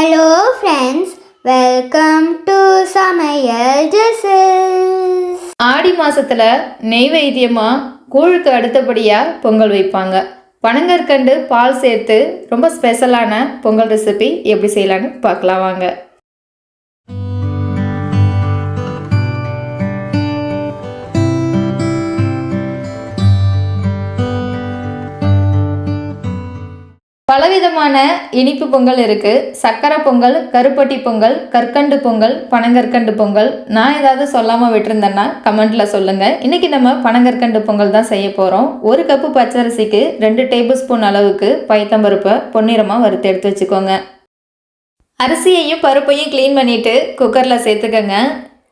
Hello friends, welcome to சமையல் dishes. ஆடி மாதத்தில் நெய்வேத்தியமாக கூழுக்கு அடுத்தபடியாக பொங்கல் வைப்பாங்க. பனங்கற்கண்டு பால் சேர்த்து ரொம்ப ஸ்பெஷலான பொங்கல் ரெசிபி எப்படி செய்யலான்னு பார்க்கலாம் வாங்க. பலவிதமான இனிப்பு பொங்கல் இருக்குது. சக்கரை பொங்கல், கருப்பட்டி பொங்கல், கற்கண்டு பொங்கல், பனங்கற்கண்டு பொங்கல். நான் ஏதாவது சொல்லாமல் விட்டுருந்தேன்னா கமெண்ட்டில் சொல்லுங்கள். இன்றைக்கி நம்ம பனங்கற்கண்டு பொங்கல் தான் செய்ய போகிறோம். 1 கப்பு பச்சரிசிக்கு 2 டேபிள் ஸ்பூன் அளவுக்கு பயத்தம்பருப்பை பொன்னிறமாக வறுத்து எடுத்து வச்சுக்கோங்க. அரிசியையும் பருப்பையும் க்ளீன் பண்ணிவிட்டு குக்கரில் சேர்த்துக்கோங்க.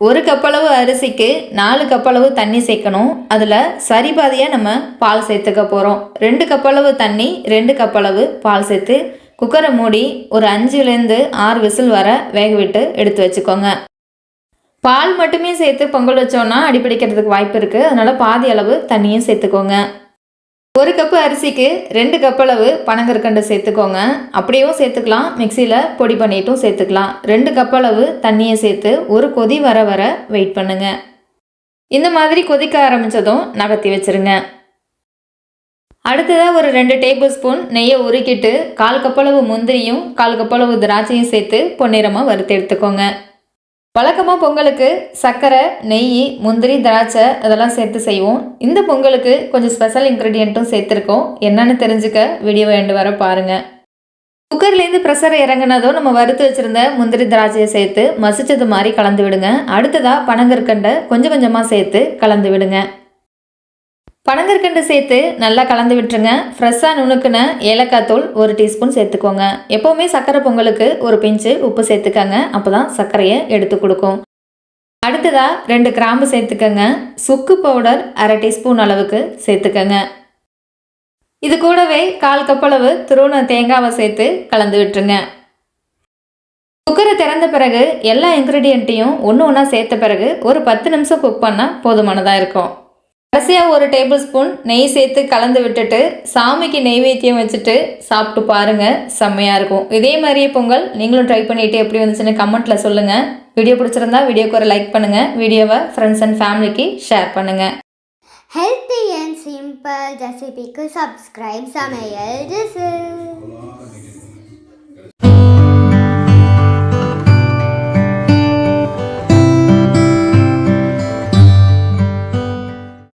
1 கப்பளவு அரிசிக்கு 4 கப்பளவு தண்ணி சேர்க்கணும். அதில் சரிபாதியாக நம்ம பால் சேர்த்துக்க போகிறோம். 2 கப்பளவு தண்ணி, 2 கப்பளவு பால் சேர்த்து குக்கரை மூடி ஒரு 5லேருந்து 6 விசில் வர வேக விட்டு எடுத்து வச்சுக்கோங்க. பால் மட்டுமே சேர்த்து பொங்கல் வச்சோன்னா அடிப்பிடிக்கிறதுக்கு வாய்ப்பு இருக்குது. அதனால் பாதி அளவு தண்ணியும் சேர்த்துக்கோங்க. 1 கப்பு அரிசிக்கு 2 கப்பளவு பனங்கற்கண்டு சேர்த்துக்கோங்க. அப்படியும் சேர்த்துக்கலாம், மிக்சியில் பொடி பண்ணிட்டும் சேர்த்துக்கலாம். 2 கப்பளவு தண்ணியை சேர்த்து ஒரு கொதி வர வர வெயிட் பண்ணுங்க. இந்த மாதிரி கொதிக்க ஆரம்பித்ததும் நகர்த்தி வச்சுருங்க. அடுத்ததாக ஒரு 2 டேபிள் ஸ்பூன் நெய்யை உருக்கிட்டு 1/4 கப்பளவு முந்திரியும் 1/4 கப்பளவு திராட்சையும் சேர்த்து பொன்னிறமாக வறுத்து எடுத்துக்கோங்க. வழக்கமாக பொங்கலுக்கு சர்க்கரை, நெய், முந்திரி, திராட்சை அதெல்லாம் சேர்த்து செய்வோம். இந்த பொங்கலுக்கு கொஞ்சம் ஸ்பெஷல் இன்க்ரீடியண்ட்டும் சேர்த்துருக்கோம். என்னென்னு தெரிஞ்சுக்க வீடியோவை எண்டு வர பாருங்கள். குக்கர்லேருந்து ப்ரெஷர் இறங்கினதும் நம்ம வறுத்து வச்சுருந்த முந்திரி, திராட்சையை சேர்த்து மசிச்சது மாதிரி கலந்து விடுங்க. அடுத்ததாக பனங்கற்கண்டை கொஞ்சம் கொஞ்சமாக சேர்த்து கலந்து விடுங்க. பனங்கற்கண்டு சேர்த்து நல்லா கலந்து விட்டுருங்க. ஃப்ரெஷ்ஷாக நுணுக்குன ஏலக்காய் தூள் 1 டீஸ்பூன் சேர்த்துக்கோங்க. எப்போவுமே சர்க்கரை பொங்கலுக்கு ஒரு பிஞ்சு உப்பு சேர்த்துக்கங்க. அப்போ தான் சர்க்கரையை எடுத்து கொடுக்கும். அடுத்ததாக 2 கிராம்பு சேர்த்துக்கங்க. சுக்கு பவுடர் 1/2 டீஸ்பூன் அளவுக்கு சேர்த்துக்கங்க. இது கூடவே 1/4 கப்பளவு துருவன தேங்காவை சேர்த்து கலந்து விட்டுருங்க. குக்கரை திறந்த பிறகு எல்லா இன்க்ரீடியண்ட்டையும் ஒன்று ஒன்றா சேர்த்த பிறகு ஒரு 10 நிமிஷம் குக் பண்ணால் போதுமானதாக இருக்கும். கடைசியாக 1 டேபிள் ஸ்பூன் நெய் சேர்த்து கலந்து விட்டுட்டு சாமிக்கு நெய்வேத்தியம் வச்சுட்டு சாப்பிட்டு பாருங்கள், செம்மையாக இருக்கும். இதே மாதிரியே பொங்கல் நீங்களும் ட்ரை பண்ணிவிட்டு எப்படி வந்துச்சுன்னு கமெண்ட்டில் சொல்லுங்கள். வீடியோ பிடிச்சிருந்தா வீடியோக்கு ஒரு லைக் பண்ணுங்கள். வீடியோவை ஃப்ரெண்ட்ஸ் அண்ட் ஃபேமிலிக்கு ஷேர் பண்ணுங்கள். ஹெல்த்தி அண்ட் சிம்பிள் ரெசிபிக்கு சப்ஸ்கிரைப் சமையல் டிஷ்ஷஸ்.